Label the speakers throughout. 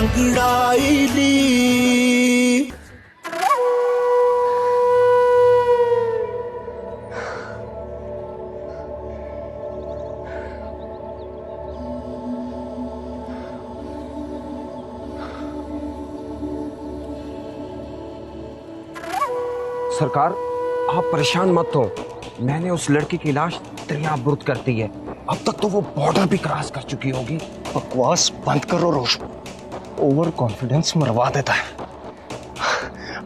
Speaker 1: अंगड़ाई ली।
Speaker 2: सरकार, आप परेशान मत हो। मैंने उस लड़की की लाश दरियाबुर्द कर दी है। अब तक तो वो बॉर्डर भी क्रॉस कर चुकी होगी।
Speaker 3: बकवास बंद करो रोशन, ओवर कॉन्फिडेंस मरवा देता है।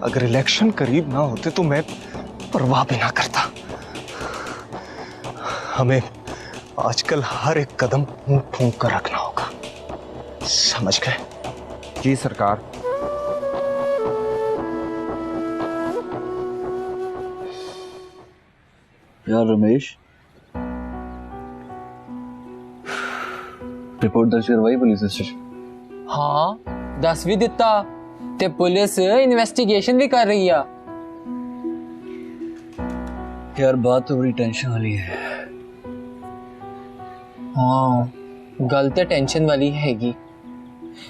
Speaker 3: अगर इलेक्शन करीब ना होते तो मैं परवाह भी ना करता। हमें आजकल हर एक कदम मुंह फूंक कर रखना होगा, समझ गए?
Speaker 2: जी सरकार।
Speaker 4: यार रमेश, रिपोर्ट दर्ज करवाई पुलिस स्टेशन?
Speaker 5: हाँ, 10 भी दिता ते पुलिस इन्वेस्टिगेशन भी कर रही है।
Speaker 4: यार बात तो बड़ी टेंशन वाली है।
Speaker 5: हाँ, गल ते टेंशन वाली हैगी।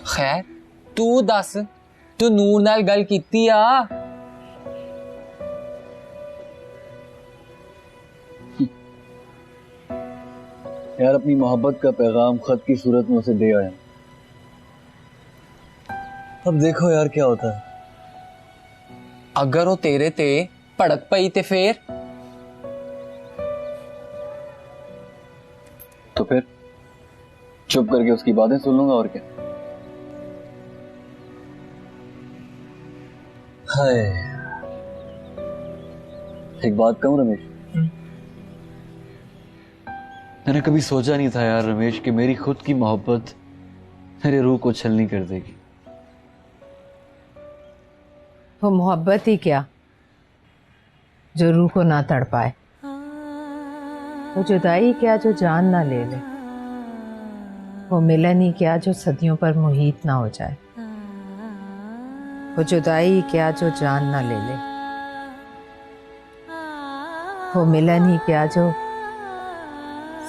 Speaker 5: खैर तू दस, तू नूर नाल गल कीती आ?
Speaker 4: यार अपनी मोहब्बत का पैगाम खत की सूरत में उसे दे आया। अब देखो यार क्या होता है।
Speaker 5: अगर वो तेरे ते भड़क पई ते फिर
Speaker 4: चुप करके उसकी बातें सुन लूंगा और क्या। हाय, एक बात कहूं रमेश, मैंने कभी सोचा नहीं था यार रमेश कि मेरी खुद की मोहब्बत मेरे रूह को छलनी कर देगी।
Speaker 6: वो मोहब्बत ही क्या जो रूह को ना तड़पाए, वो जुदाई क्या जो जान ना ले ले, वो मिलन ही क्या जो सदियों पर मुहीत ना हो जाए, वो जुदाई क्या जो जान ना ले ले, वो मिलन ही क्या जो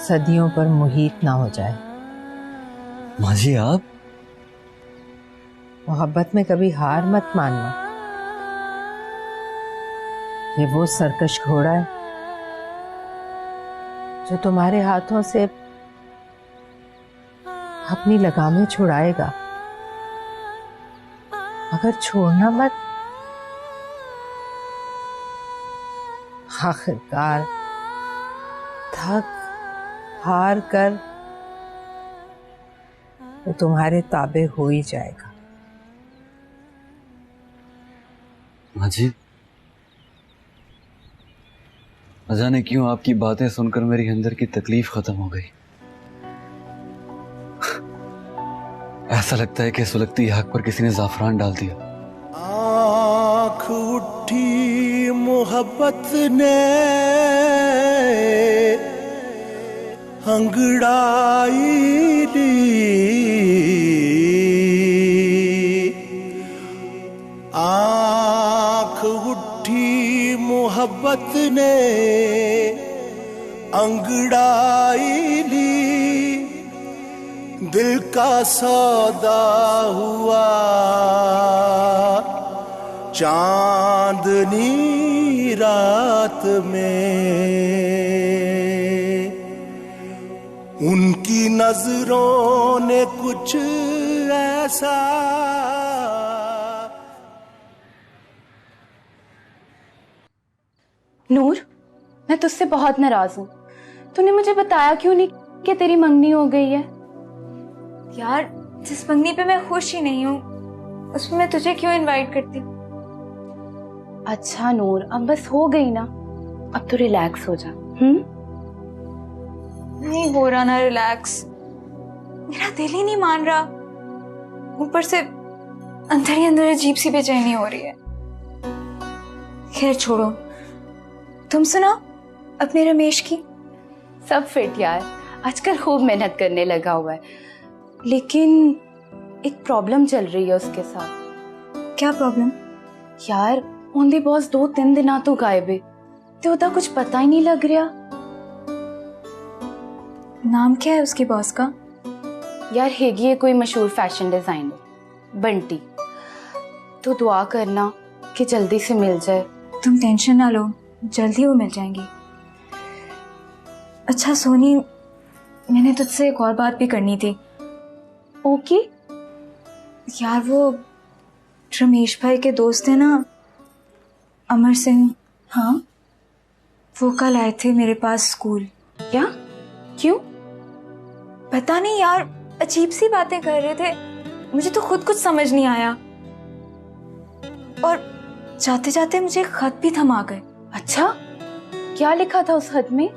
Speaker 6: सदियों पर मुहीत ना हो जाए।
Speaker 4: माँ जी आप
Speaker 6: मोहब्बत में कभी हार मत मानना। ये वो सरकश घोड़ा है जो तुम्हारे हाथों से अपनी लगामें छुड़ाएगा, मगर छोड़ना मत। आखिरकार थक हार कर वो तुम्हारे ताबे हो ही जाएगा।
Speaker 4: माँ जी, न जाने क्यों आपकी बातें सुनकर मेरी अंदर की तकलीफ खत्म हो गई। ऐसा लगता है कि सुलगती आग पर किसी ने जाफरान डाल दिया।
Speaker 1: आँख उठी मोहब्बत ने अंगड़ाई ली। आँख उठी मोहब्बत ने अंगड़ाई ली। दिल का सौदा हुआ चांदनी रात में, उनकी नजरों ने कुछ ऐसा।
Speaker 7: नूर, मैं तुझसे बहुत नाराज हूँ। तूने मुझे बताया क्यों नहीं कि तेरी मंगनी हो गई है?
Speaker 8: यार जिस मंगनी पे मैं खुश ही नहीं हूँ उसमें मैं तुझे क्यों इनवाइट करती?
Speaker 7: अच्छा नूर, अब बस हो गई ना, अब तो रिलैक्स हो जा।
Speaker 8: नहीं हो रहा ना रिलैक्स, मेरा दिल ही नहीं मान रहा। ऊपर से अंदर ही अंदर अजीब सी बेचैनी हो रही है। खैर छोड़ो, तुम सुना अपने रमेश की?
Speaker 7: सब फिट यार, आजकल खूब मेहनत करने लगा हुआ है, लेकिन एक प्रॉब्लम चल रही है उसके साथ।
Speaker 8: क्या प्रॉब्लम?
Speaker 7: यार उनके बॉस 2-3 दिना तो गायब है, तो उदा कुछ पता ही नहीं लग रहा।
Speaker 8: नाम क्या है उसके बॉस का?
Speaker 7: यार हैगी है कोई मशहूर फैशन डिजाइनर, बंटी। तो दुआ करना कि जल्दी से मिल जाए।
Speaker 8: तुम टेंशन ना लो, जल्दी वो मिल जाएंगी। अच्छा सोनी, मैंने तुझसे एक और बात भी करनी थी।
Speaker 7: ओके।
Speaker 8: यार वो रमेश भाई के दोस्त है ना, अमर सिंह। हाँ, वो कल आए थे मेरे पास स्कूल।
Speaker 7: क्या? क्यों?
Speaker 8: पता नहीं यार, अजीब सी बातें कर रहे थे, मुझे तो खुद कुछ समझ नहीं आया। और जाते जाते मुझे खत भी थमा गए।
Speaker 7: अच्छा, क्या लिखा था उस खत में?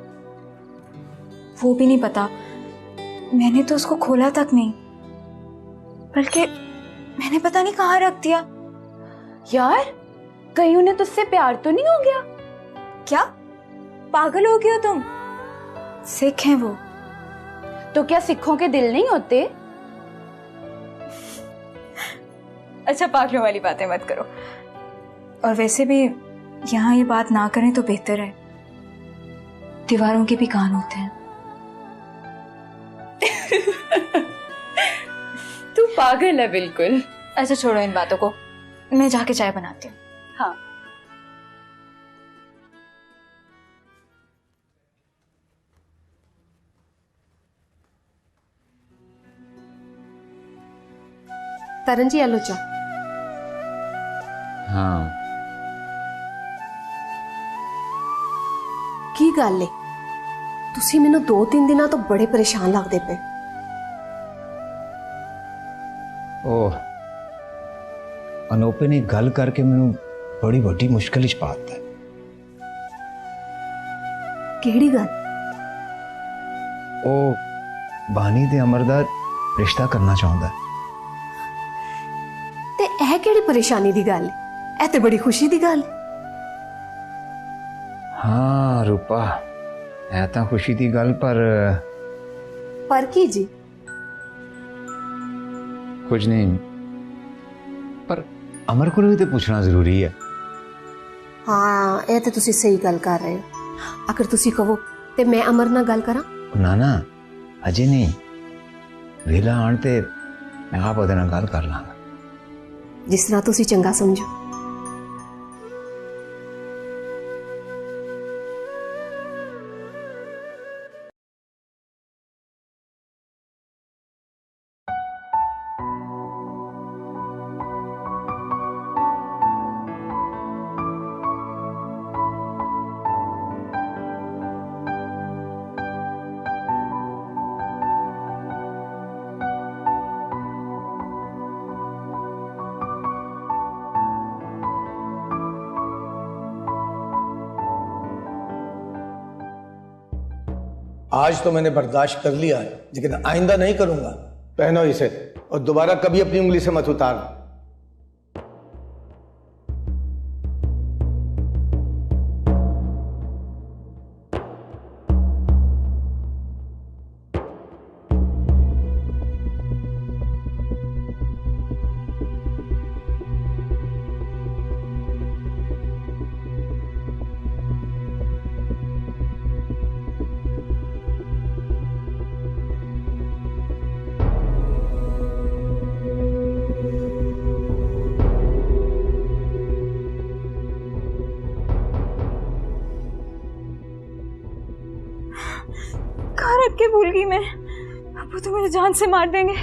Speaker 8: वो भी नहीं पता, मैंने तो उसको खोला तक नहीं, बल्कि मैंने पता नहीं कहाँ रख दिया।
Speaker 7: यार, कहीं उन्हें तुझसे प्यार तो नहीं हो गया?
Speaker 8: क्या पागल हो गए हो तुम? सिख हैं वो।
Speaker 7: तो क्या सिखों के दिल नहीं होते?
Speaker 8: अच्छा, पागलों वाली बातें मत करो। और वैसे भी यहाँ ये बात ना करें तो बेहतर है, दीवारों के भी कान होते हैं।
Speaker 7: तू पागल है बिल्कुल।
Speaker 8: अच्छा छोड़ो इन बातों को, मैं जाके चाय बनाती हूँ।
Speaker 7: हाँ।
Speaker 9: तरन जी आलो चा।
Speaker 4: हाँ,
Speaker 9: की गल है? तुसी मैनू 2-3 दिनों तो बड़े परेशान लगते पे।
Speaker 10: ओह, अनोपे ने गल करके मैनू बड़ी वड्डी मुश्किल च पाता है।
Speaker 9: केड़ी गल?
Speaker 10: ओ बानी ते अमर दा रिश्ता करना चाहता है।
Speaker 9: ते ऐ केड़ी परेशानी दी गल है? ऐ ते बड़ी खुशी दी गल है।
Speaker 10: हाँ रूपा, है तो खुशी दी गल,
Speaker 9: पर की जी?
Speaker 10: कुछ नहीं, पर अमर को भी तो पूछना जरूरी है।
Speaker 9: हाँ, ये तो तुसी सही गल कर रहे हो। अगर तुसी कहो ते मैं अमर नाल गल करा।
Speaker 10: ना ना, अजे नहीं, वेला आन ते मैं आप ओदे नाल गल कर लांगा।
Speaker 9: जिस तरह तुसी चंगा समझो।
Speaker 1: आज तो मैंने बर्दाश्त कर लिया है, लेकिन आइंदा नहीं करूंगा। पहनो इसे और दोबारा कभी अपनी उंगली से मत उतारना।
Speaker 8: कहाँ रख के भूल गई मैं, अब तो मुझे जान से मार देंगे।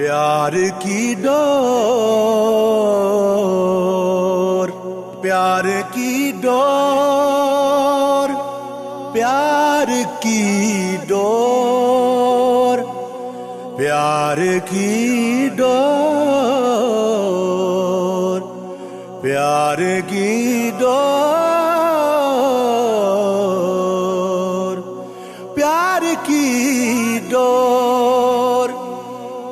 Speaker 11: प्यार की डोर, प्यार की डोर, प्यार की डोर, प्यार की डोर, प्यार की डोर, प्यार की डोर,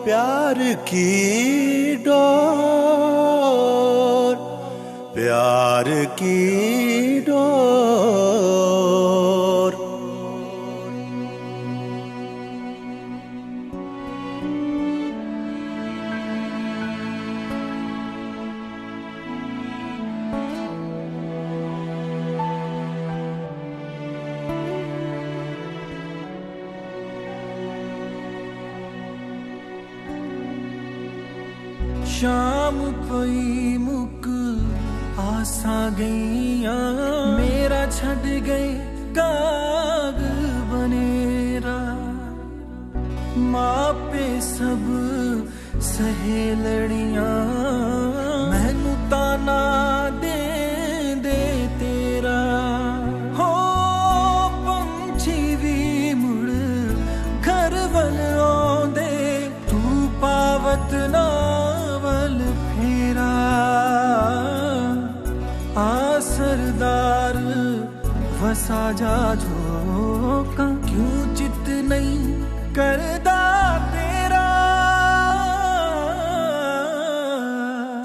Speaker 11: प्यार की डोर, प्यार की डोर।
Speaker 12: शाम पई मुक आसा गईया, मेरा छड़ गए काग बनेरा। मापे सब सहेलड़ियां, मैनू ताना दे दे तेरा। हो पंछी भी मुड़ घर वल आंदे, तू पावत ना सरदार वसा जा झोंका, क्यों चित नहीं करदा तेरा।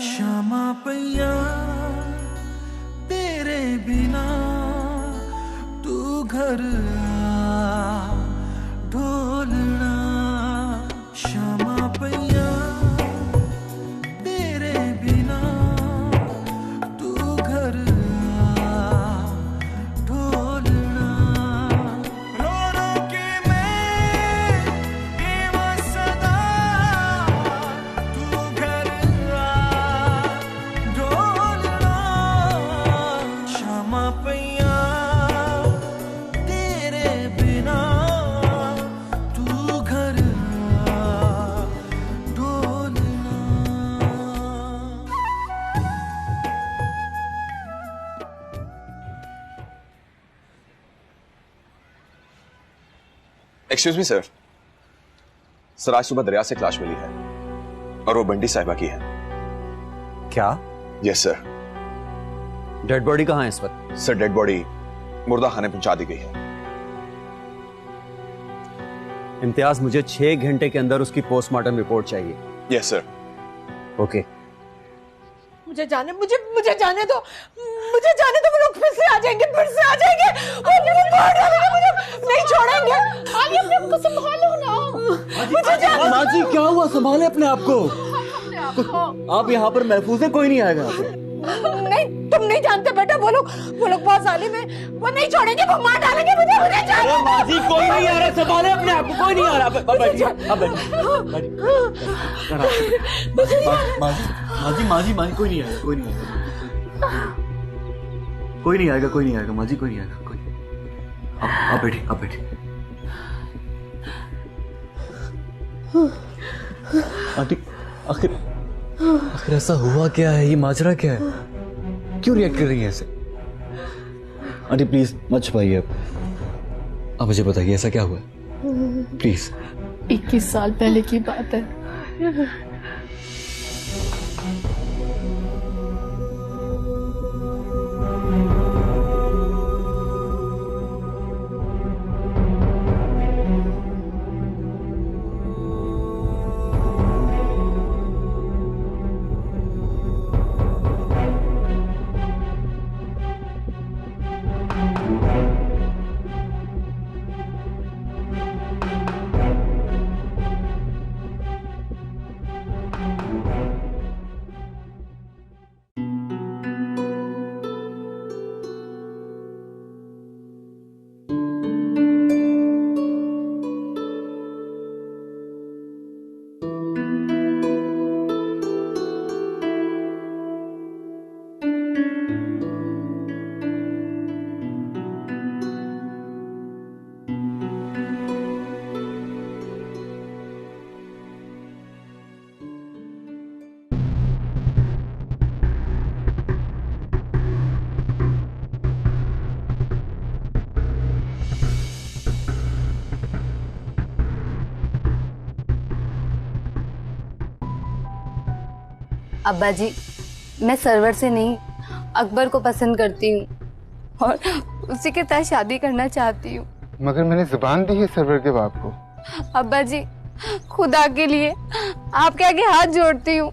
Speaker 12: शामा पैया तेरे बिना, तू घर आ ढोलना। शामा पैया तेरे बिना, तू घर
Speaker 13: एक्सक्यूज मी सर, सर आज सुबह दरिया से एक लाश मिली है और वो बंटी साहिबा की है।
Speaker 2: क्या?
Speaker 13: Yes sir.
Speaker 2: डेड बॉडी कहाँ है इस वक्त?
Speaker 13: सर डेड बॉडी मुर्दा खाने पहुंचा दी गई है।
Speaker 2: इम्तियाज, मुझे 6 घंटे के अंदर उसकी पोस्टमार्टम रिपोर्ट चाहिए।
Speaker 13: Yes sir.
Speaker 2: ओके।
Speaker 6: मुझे जाने दो, मुझे जाने दो, वो लोग फिर से आ जाएंगे, और मुझे मार डालेंगे, मुझे नहीं छोड़ेंगे। आलिया, अपने आप को संभालो ना। मुझे जाने दो।
Speaker 4: माँ जी क्या हुआ? संभाले अपने आप को। आप यहाँ पर महफूज है, कोई नहीं आएगा यहाँ पे।
Speaker 6: नहीं, तुम नहीं जानते बेटा, वो लोग बहुत जालिम है, वो नहीं छोड़ेंगे, वो मार डालेंगे मुझे जाने दो।
Speaker 4: माँ जी कोई नहीं आ रहा, संभाले अपने आप को, कोई नहीं आ रहा। माँ जी कोई नहीं आएगा, कोई नहीं आएगा माँ जी, कोई नहीं आएगा। आप बैठिए। आंटी आखिर ऐसा हुआ क्या है? ये माजरा क्या है? क्यों रिएक्ट कर रही है ऐसे? आंटी प्लीज मत छुपाइए, आप मुझे बताइए ऐसा क्या हुआ प्लीज।
Speaker 14: 21 साल पहले की बात है।
Speaker 7: अब्बा जी, मैं सरवर से नहीं अकबर को पसंद करती हूँ और उसी के साथ शादी करना चाहती हूँ।
Speaker 15: मगर मैंने जुबान दी है सरवर के बाप को।
Speaker 7: अब्बा जी, खुदा के लिए आपके आगे हाथ जोड़ती हूँ,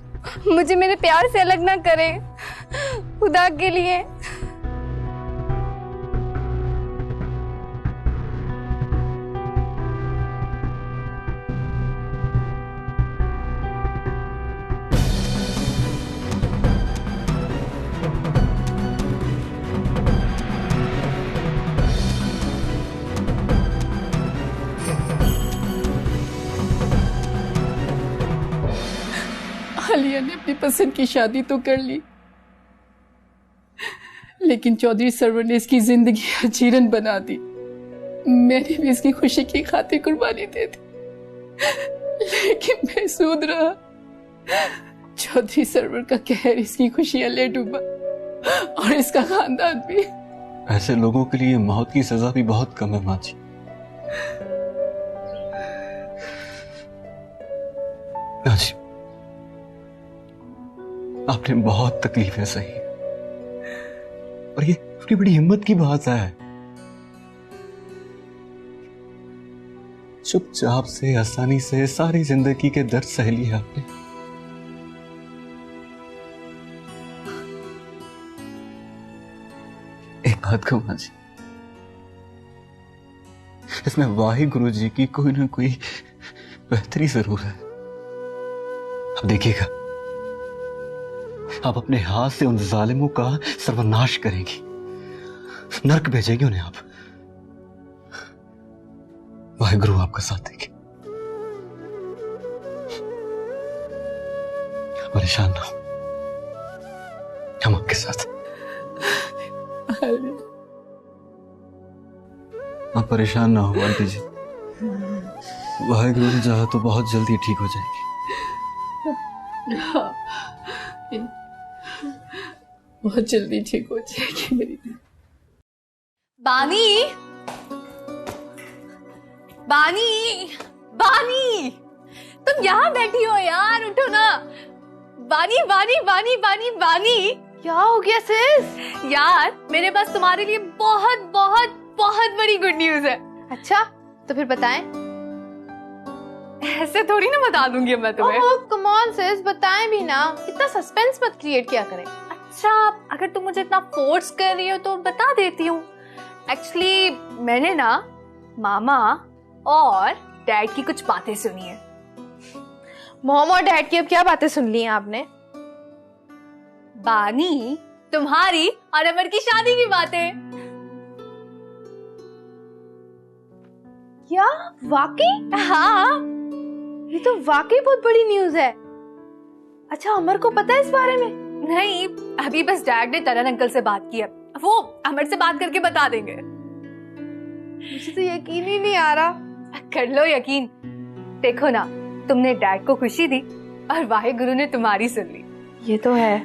Speaker 7: मुझे मेरे प्यार से अलग ना करें, खुदा के लिए।
Speaker 14: आलिया ने अपनी पसंद की शादी तो कर ली, लेकिन चौधरी सरवर ने इसकी जिंदगी अजीरन बना दी। मैंने भी इसकी खुशी की खातिर कुर्बानी दे दी, लेकिन महसूद रहा। चौधरी सरवर का कहर इसकी खुशियां ले डूबा और इसका खानदान भी।
Speaker 4: ऐसे लोगों के लिए मौत की सजा भी बहुत कम है माँ जी। माँ जी, आपने बहुत तकलीफें सही और ये अपनी बड़ी हिम्मत की बात है। चुपचाप से आसानी से सारी जिंदगी के दर्द सह लिए आपने। एक बात कहूं माँ जी, इसमें वाहि गुरु जी की कोई ना कोई बेहतरी जरूर है। अब देखिएगा, आप अपने हाथ से उन जालिमों का सर्वनाश करेंगी, नरक भेजेगी उन्हें आप। वाहिगुरु आपका साथ देंगे। परेशान ना हो, हम आपके साथ। आप परेशान ना हो आंटी जी, वाहिगुरु ने चाहा तो बहुत जल्दी ठीक हो जाएंगे।
Speaker 14: बहुत जल्दी ठीक हो जाएगी मेरी।
Speaker 7: बानी, बानी, बानी, तुम यहाँ बैठी हो यार, उठो ना। बानी, बानी, बानी, बानी, बानी, क्या हो गया सिस? यार मेरे पास तुम्हारे लिए बहुत बहुत बहुत बड़ी गुड न्यूज है। अच्छा, तो फिर बताएं। ऐसे थोड़ी ना बता दूंगी मैं तुम्हें। ओह कम ऑन सिस, बताएं भी ना, इतना सस्पेंस मत क्रिएट किया करें। अच्छा, अगर तुम मुझे इतना फोर्स कर रही हो तो बता देती हूँ। एक्चुअली मैंने ना मामा और डैड की कुछ बातें सुनी है। मॉम और डैड की अब क्या बातें सुन ली हैं आपने? बानी, तुम्हारी और अमर की शादी की बातें। क्या वाकई? हाँ, ये तो वाकई बहुत बड़ी न्यूज है। अच्छा, अमर को पता है इस बारे में? नहीं, अभी बस डैड ने तरन अंकल से बात की है, वो अमर से बात करके बता देंगे। मुझे तो यकीन ही नहीं आ रहा। कर लो यकीन, देखो ना, तुमने डैड को खुशी दी और वाहिगुरु ने तुम्हारी सुन ली। ये तो है,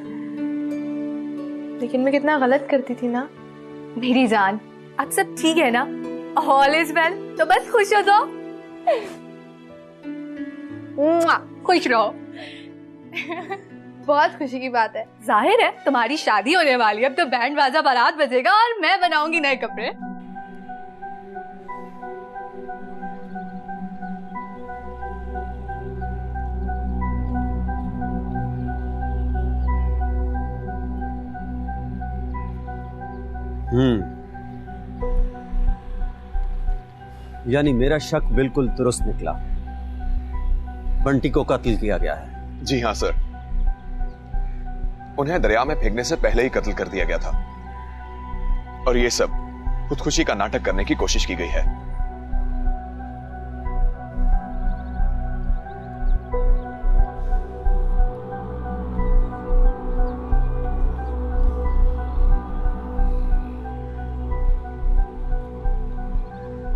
Speaker 7: लेकिन मैं कितना गलत करती थी ना। मेरी जान, अब सब ठीक है ना? ऑल इज वेल, तो बस खुश हो जाओ। खुश रहो। बहुत खुशी की बात है। जाहिर है तुम्हारी शादी होने वाली है, अब तो बैंड बाजा बारात बजेगा और मैं बनाऊंगी नए कपड़े।
Speaker 16: यानी मेरा शक बिल्कुल दुरुस्त निकला, बंटी को कत्ल किया गया है।
Speaker 13: जी हाँ सर, उन्हें दरिया में फेंकने से पहले ही कत्ल कर दिया गया था और ये सब खुदकुशी का नाटक करने की कोशिश की गई है।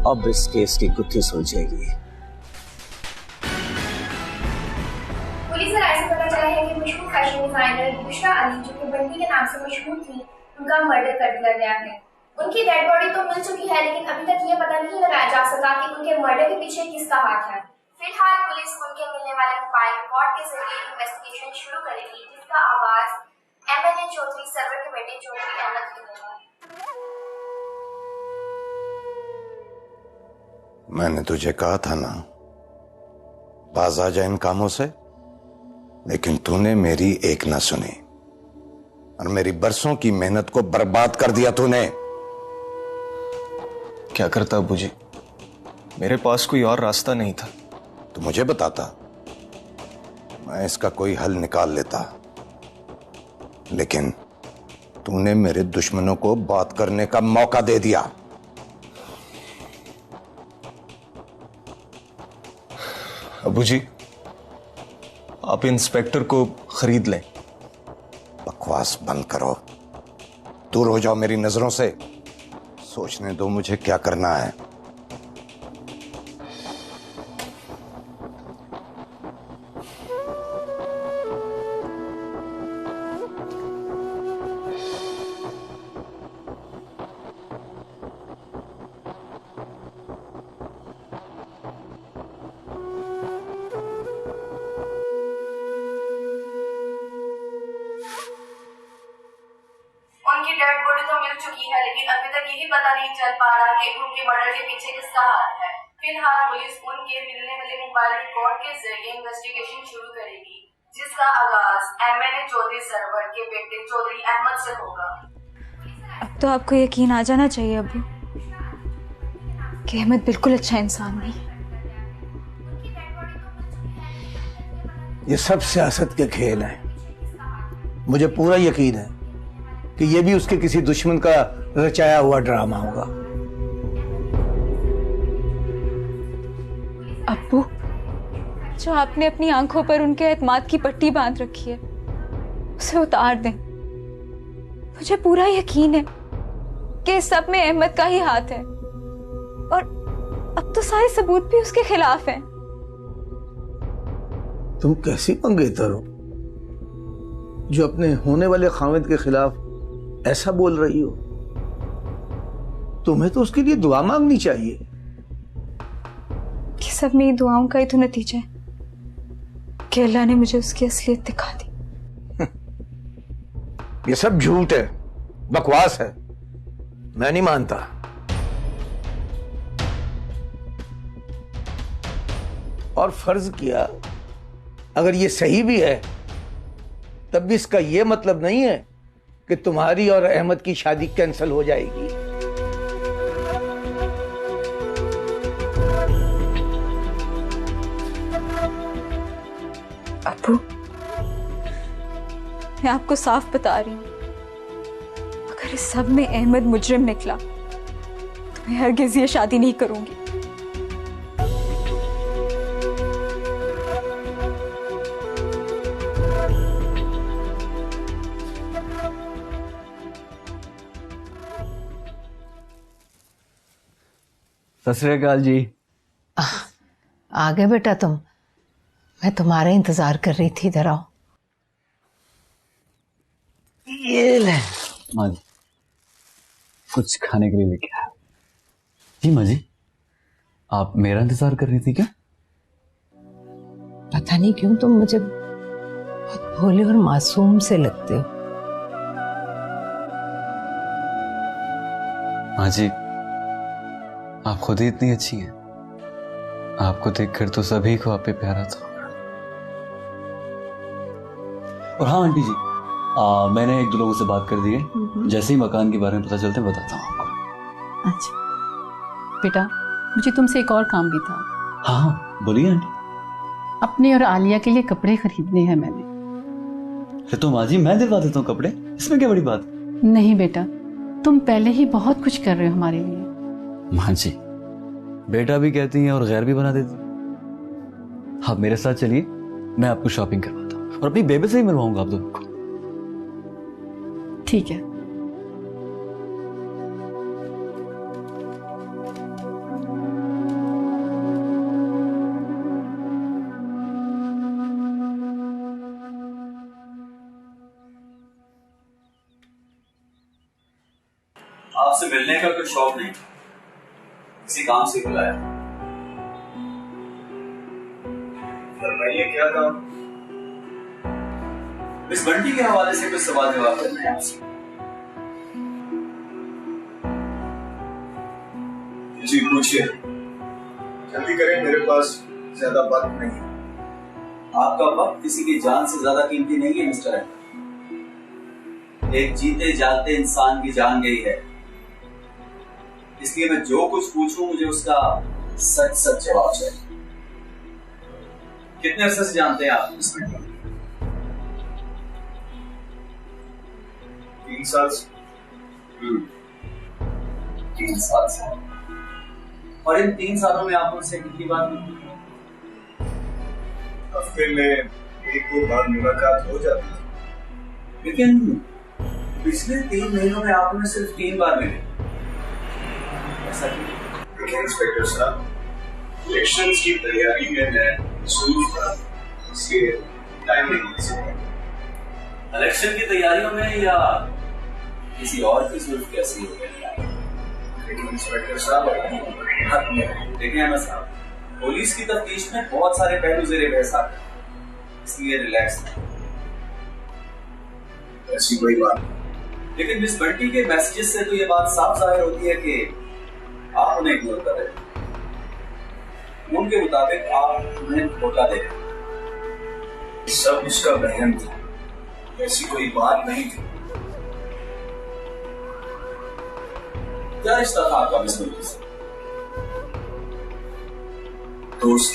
Speaker 16: अब इस केस की गुत्थी सुलझेगी।
Speaker 17: पुलिस से राय से पता चला है कि मशहूर फैशन डिजाइनर बुशरा अली, जो कि बंटी के नाम से मशहूर थी, उनका मर्डर कर दिया गया है। उनकी डेड बॉडी तो मिल चुकी है, लेकिन अभी तक ये पता नहीं लगाया जा सका कि उनके मर्डर के पीछे किसका हाथ है। फिलहाल पुलिस उनके मिलने वाले मोबाइल रिकॉर्ड के जरिए इन्वेस्टिगेशन शुरू करेगी, जिसका आगाज MNA चौधरी सरवर के बेटे चौधरी अहमद की होगा।
Speaker 11: मैंने तुझे कहा था ना, बाज आ जा इन कामों से, लेकिन तूने मेरी एक ना सुनी और मेरी बरसों की मेहनत को बर्बाद कर दिया तूने।
Speaker 3: क्या करता अबूजी, मेरे पास कोई और रास्ता नहीं था।
Speaker 11: तो मुझे बताता, मैं इसका कोई हल निकाल लेता, लेकिन तूने मेरे दुश्मनों को बात करने का मौका दे दिया।
Speaker 3: अबूजी, आप इंस्पेक्टर को खरीद लें।
Speaker 11: बकवास बंद करो, दूर हो जाओ मेरी नजरों से। सोचने दो मुझे क्या करना है।
Speaker 17: उनकी डेड बॉडी तो मिल चुकी है, लेकिन अभी तक यही पता नहीं चल पा रहा कि उनके मर्डर के पीछे किसका हाथ है। फिलहाल पुलिस उनके मिलने वाले मोबाइल रिकॉर्ड के जरिए इन्वेस्टिगेशन शुरू करेगी, जिसका आगाज MNA चौधरी सरवर के बेटे चौधरी अहमद से होगा।
Speaker 8: अब तो आपको यकीन आ जाना चाहिए अबू कि अहमद बिल्कुल अच्छा इंसान नहीं है।
Speaker 1: ये सब सियासत के खेल हैं। मुझे पूरा यकीन है कि ये भी उसके किसी दुश्मन का रचाया हुआ ड्रामा होगा।
Speaker 8: अब्बू, जो आपने अपनी आंखों पर उनके एतमाद की पट्टी बांध रखी है, उसे उतार दें। मुझे पूरा यकीन है कि इस सब में अहमद का ही हाथ है, और अब तो सारे सबूत भी उसके खिलाफ हैं।
Speaker 1: तुम कैसी मंगेतर हो जो अपने होने वाले खामिद के खिलाफ ऐसा बोल रही हो? तुम्हें तो उसके लिए दुआ मांगनी चाहिए।
Speaker 8: कि सब मेरी दुआओं का ही तो नतीजा है कि अल्लाह ने मुझे उसकी असलियत दिखा दी।
Speaker 1: ये सब झूठ है, बकवास है, मैं नहीं मानता। और फर्ज किया अगर ये सही भी है, तब भी इसका ये मतलब नहीं है कि तुम्हारी और अहमद की शादी कैंसिल हो जाएगी।
Speaker 8: अब्बू, मैं आपको साफ बता रही हूँ, अगर इस सब में अहमद मुजरिम निकला तो मैं हरगिज़ ये शादी नहीं करूंगी।
Speaker 4: सत श्री अकाल जी।
Speaker 6: आ गए बेटा तुम? मैं तुम्हारा इंतजार कर रही थी। इधर आओ।
Speaker 4: ये ले माँ जी, कुछ खाने के लिए लेके आया। जी माँ जी, आप मेरा इंतजार कर रही थी क्या?
Speaker 6: पता नहीं क्यों तुम मुझे बहुत भोले और मासूम से लगते हो।
Speaker 4: माँ जी, आप खुद ही इतनी अच्छी हैं। आपको देखकर तो सभी को आप पे प्यार आता होगा। और हाँ आंटी जी, मैंने एक दो लोगों से बात कर दी है। जैसे ही मकान के बारे में पता चलता है बताता हूँ आपको।
Speaker 14: अच्छा बेटा, मुझे तुमसे एक और काम भी था।
Speaker 4: हाँ बोलिए आंटी।
Speaker 14: अपने और आलिया के लिए कपड़े खरीदने हैं मैंने।
Speaker 4: अरे तो माँ जी मैं दिलवा देता हूँ कपड़े, इसमें क्या बड़ी बात।
Speaker 14: नहीं बेटा, तुम पहले ही बहुत कुछ कर रहे हो हमारे लिए।
Speaker 4: माँ जी, बेटा भी कहती हैं और गैर भी बना देती। आप मेरे साथ चलिए, मैं आपको शॉपिंग करवाता हूँ और अपनी बेबे से ही मिलवाऊंगा आप दोनों को।
Speaker 14: ठीक है।
Speaker 16: आपसे मिलने का कोई शौक नहीं, किसी काम से बुलाया।
Speaker 13: बताइए क्या काम?
Speaker 4: इस बंटी के हवाले से कुछ सवाल जवाब करना है आपसे।
Speaker 13: जी पूछिए, जल्दी करें, मेरे पास ज्यादा वक्त नहीं है।
Speaker 4: आपका वक्त किसी की जान से ज्यादा कीमती नहीं है मिस्टर अहमद। एक जीते जागते इंसान की जान गई है, इसलिए मैं जो कुछ पूछूं मुझे उसका सच सच जवाब चाहिए। कितने अरसे से जानते हैं आप इस बंटी को?
Speaker 13: 3 साल से।
Speaker 4: 3 साल से। और इन 3 सालों में आपने उससे कितनी बार की?
Speaker 13: हफ्ते में 1-2 बार मुलाकात हो जाती थी।
Speaker 4: लेकिन पिछले 3 महीनों में आपने सिर्फ 3 बार मिले, ऐसा क्यों?
Speaker 13: देखिए इंस्पेक्टर साहब, इलेक्शंस की तैयारी में मैं मसरूफ था, इसलिए टाइम नहीं मिल सका।
Speaker 4: इलेक्शन की तैयारियों में या किसी और की जरूरत कैसी हो गई?
Speaker 13: लेकिन इंस्पेक्टर साहब हक में।
Speaker 4: देखिए अहमद साहब, पुलिस की तफ्तीश में बहुत सारे पहलू ज़ेरे बहस आते हैं, इसलिए रिलैक्स नहीं।
Speaker 13: ऐसी कोई बात नहीं।
Speaker 4: लेकिन मिस बंटी के मैसेजेस से तो ये बात साफ जाहिर होती है कि आप उन्हें इग्नोर कर रहे हैं। उनके मुताबिक आप उन्हें धोखा दे रहे हैं।
Speaker 13: सब उसका वहम था, ऐसी कोई बात नहीं थी।
Speaker 4: क्या रिश्ता था आपका मिस बंटी से?
Speaker 13: दोस्त,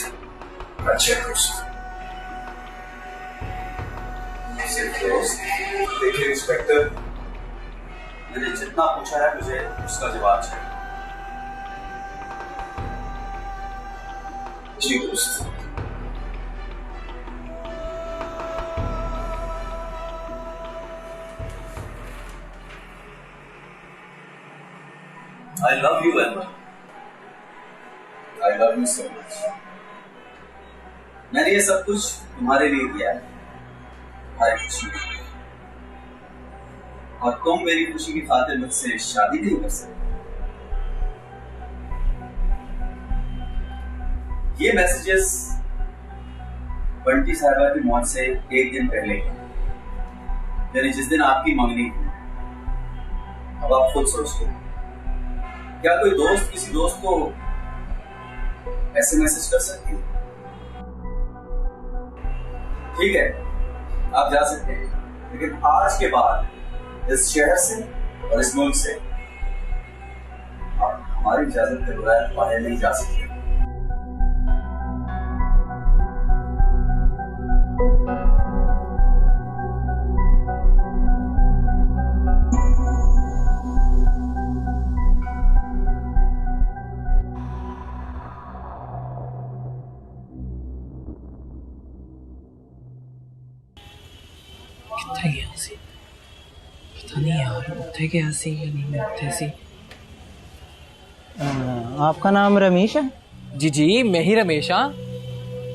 Speaker 13: अच्छे दोस्त। सिर्फ दोस्त। देखिए इंस्पेक्टर,
Speaker 4: मैंने जितना पूछा है मुझे उसका जवाब चाहिए।
Speaker 13: जी दोस्त।
Speaker 4: I love you, Emma. I love you so much. मैंने ये सब कुछ तुम्हारे लिए किया है, तुम्हारी खुशी के लिए। और तुम मेरी खुशी की खातिर मुझसे शादी नहीं कर सकते। ये मैसेजेस बंटी साहिबा की मौत से 1 दिन पहले, यानी जिस दिन आपकी मंगनी थी। अब आप खुद सोचते, क्या कोई दोस्त किसी दोस्त को ऐसे मैसेज कर सकती है? ठीक है, आप जा सकते हैं, लेकिन आज के बाद इस शहर से और इस मुल्क से आप हमारी इजाजत के बगैर बाहर नहीं जा सकते।
Speaker 5: पता नहीं यार, उठे क्या सी या नहीं उठे सी।
Speaker 18: आपका नाम रमेश है?
Speaker 5: जी जी, मैं ही रमेश। हाँ,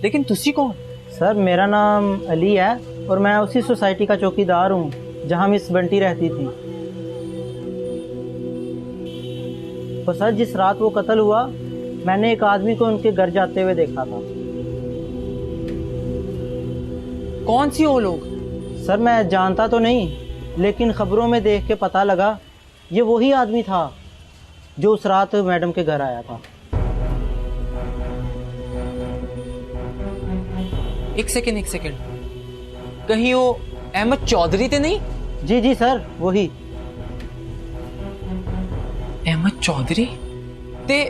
Speaker 5: लेकिन तुसी कौन?
Speaker 18: सर मेरा नाम अली है और मैं उसी सोसाइटी का चौकीदार हूँ जहाँ मिस बंटी रहती थी। तो सर जिस रात वो कत्ल हुआ, मैंने एक आदमी को उनके घर जाते हुए देखा था।
Speaker 5: कौन सी वो लोग?
Speaker 18: सर मैं जानता तो नहीं, लेकिन खबरों में देख के पता लगा ये वही आदमी था जो उस रात मैडम के घर आया था।
Speaker 5: एक सेकंड, कहीं वो अहमद चौधरी थे नहीं?
Speaker 18: जी जी सर, वही
Speaker 5: अहमद चौधरी। ते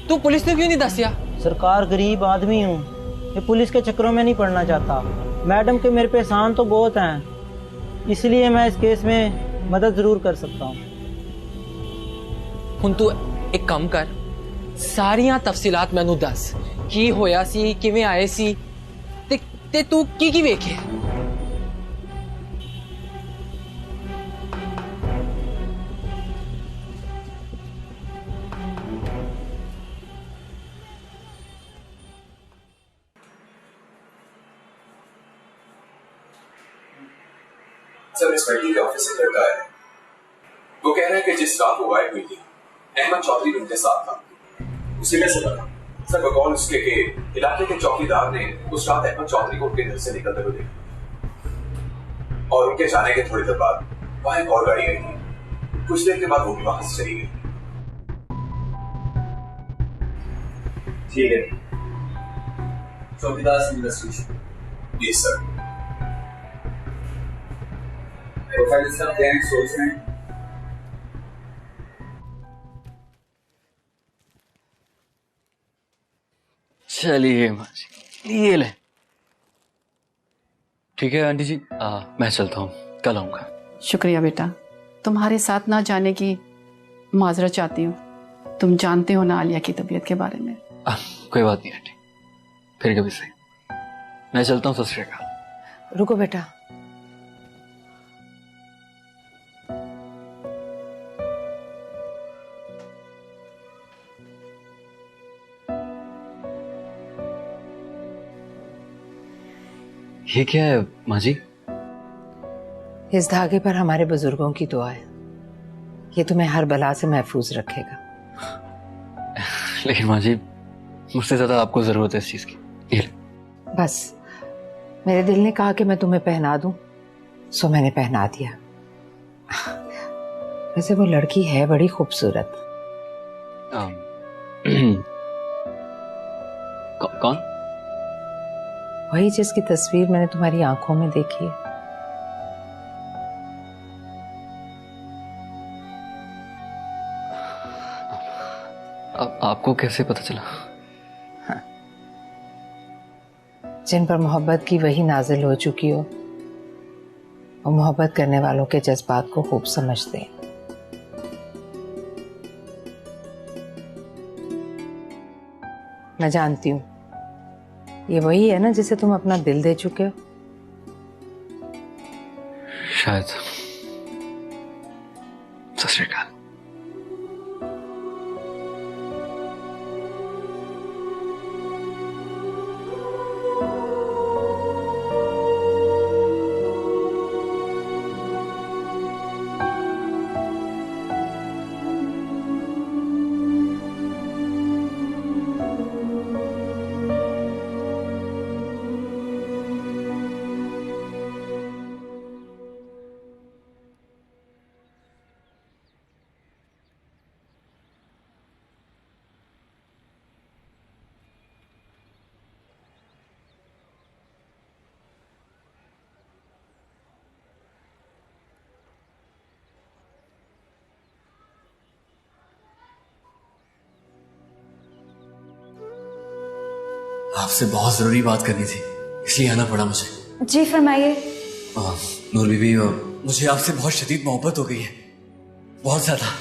Speaker 5: तू पुलिस ने क्यों नहीं दसिया?
Speaker 18: सरकार गरीब आदमी हूँ, ये पुलिस के चक्करों में नहीं पड़ना चाहता। मैडम के मेरे पे एहसान तो बहुत हैं, इसलिए मैं इस केस में मदद जरूर कर सकता हूँ।
Speaker 5: हुण तू एक काम कर, सारियां तफसीलात मैनू दस की होया सी, किवें आए सी, ते तू की वेखे।
Speaker 13: सर इंस्पेक्टर के ऑफिस से लड़का है, वो कह रहे हैं कि जिस रात वो गायब हुई थी अहमद चौधरी उनके साथ था। उसे कैसे लगा?
Speaker 19: सर बकौल इसके कि इलाके के चौकीदार ने उस रात अहमद चौधरी को उनके घर से निकलते हुए देखा और उनके जाने के थोड़ी देर बाद वहां एक और गाड़ी आई थी। कुछ देर के बाद वो भी वहां से चली गई। ठीक है, चौकीदार से इन्वेस्टिगेशन। जी सर। प्रोफाइल सब गैंग सोर्स हैं।
Speaker 4: चलिए माजी, ये ले। ठीक है आंटी जी, मैं चलता हूँ, कल आऊंगा।
Speaker 14: शुक्रिया बेटा, तुम्हारे साथ ना जाने की माजरत चाहती हूँ। तुम जानते हो ना आलिया की तबीयत के बारे में।
Speaker 4: कोई बात नहीं आंटी, फिर कभी सही। मैं चलता हूँ। सत श्री अकाल।
Speaker 6: रुको बेटा,
Speaker 4: ये क्या है माँ जी?
Speaker 6: इस धागे पर हमारे बुजुर्गों की दुआ है। ये तुम्हें हर बला से महफूज रखेगा।
Speaker 4: लेकिन माँ जी, मुझसे ज्यादा आपको जरूरत है इस चीज की। ये ले।
Speaker 6: बस मेरे दिल ने कहा कि मैं तुम्हें पहना दूं, सो मैंने पहना दिया। वैसे वो लड़की है बड़ी खूबसूरत।
Speaker 4: कौन?
Speaker 6: वही जिसकी तस्वीर मैंने तुम्हारी आंखों में देखी है।
Speaker 4: आपको कैसे पता चला?
Speaker 6: हाँ। जिन पर मोहब्बत की वही नाजिल हो चुकी हो, वो मोहब्बत करने वालों के जज्बात को खूब समझते हैं। मैं जानती हूँ ये वही है ना जिसे तुम अपना दिल दे चुके हो।
Speaker 4: शायद। सत श्री अकाल। आपसे बहुत जरूरी बात करनी थी, इसलिए आना पड़ा मुझे।
Speaker 8: जी फरमाइए।
Speaker 4: नूर बीबी, मुझे आपसे बहुत शदीद मोहब्बत हो गई है, बहुत ज्यादा।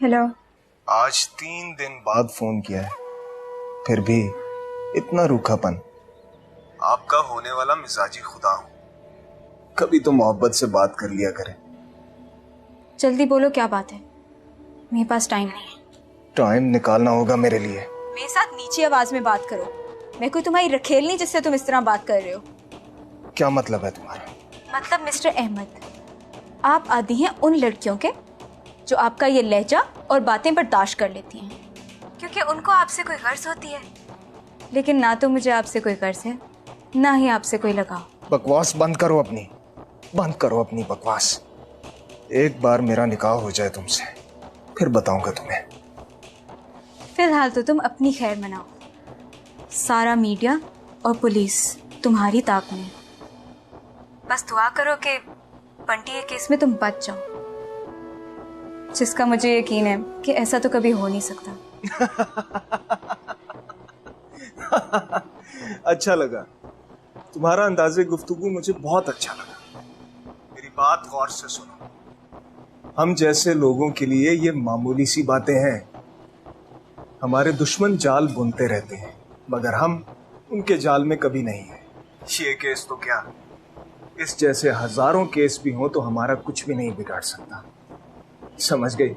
Speaker 8: हेलो।
Speaker 3: आज 3 दिन बाद फोन किया है, फिर भी इतना रूखापन। आपका होने वाला मिजाजी खुदा हूं, कभी तो मोहब्बत से बात कर लिया करें।
Speaker 8: जल्दी बोलो क्या बात है, मेरे पास टाइम नहीं है।
Speaker 3: टाइम निकालना होगा मेरे लिए।
Speaker 8: मेरे साथ नीची आवाज में बात करो, मैं कोई तुम्हारी रखेल नहीं जिससे तुम इस तरह बात कर रहे हो।
Speaker 3: क्या मतलब है तुम्हारा?
Speaker 8: मतलब मिस्टर अहमद, आप आदी हैं उन लड़कियों के जो आपका ये लहजा और बातें बर्दाश्त कर लेती हैं, क्योंकि उनको आपसे कोई गर्ज होती है। लेकिन ना तो मुझे आपसे कोई गर्ज है, ना ही आपसे कोई लगाव।
Speaker 3: बकवास बंद करो अपनी, बंद करो अपनी बकवास। एक बार मेरा निकाह हो जाए तुमसे, फिर बताऊंगा तुम्हें।
Speaker 8: फिलहाल तो तुम अपनी खैर मनाओ। सारा मीडिया और पुलिस तुम्हारी ताक में। बस दुआ करो कि बंटी के केस में तुम बच जाओ, जिसका मुझे यकीन है कि ऐसा तो कभी हो नहीं सकता।
Speaker 3: अच्छा लगा, तुम्हारा अंदाजे गुफ्तगू मुझे बहुत अच्छा लगा। मेरी बात गौर से सुनो, हम जैसे लोगों के लिए ये मामूली सी बातें हैं। हमारे दुश्मन जाल बुनते रहते हैं, मगर हम उनके जाल में कभी नहीं है। ये केस तो क्या, इस जैसे हजारों केस भी हों तो हमारा कुछ भी नहीं बिगाड़ सकता। समझ गई?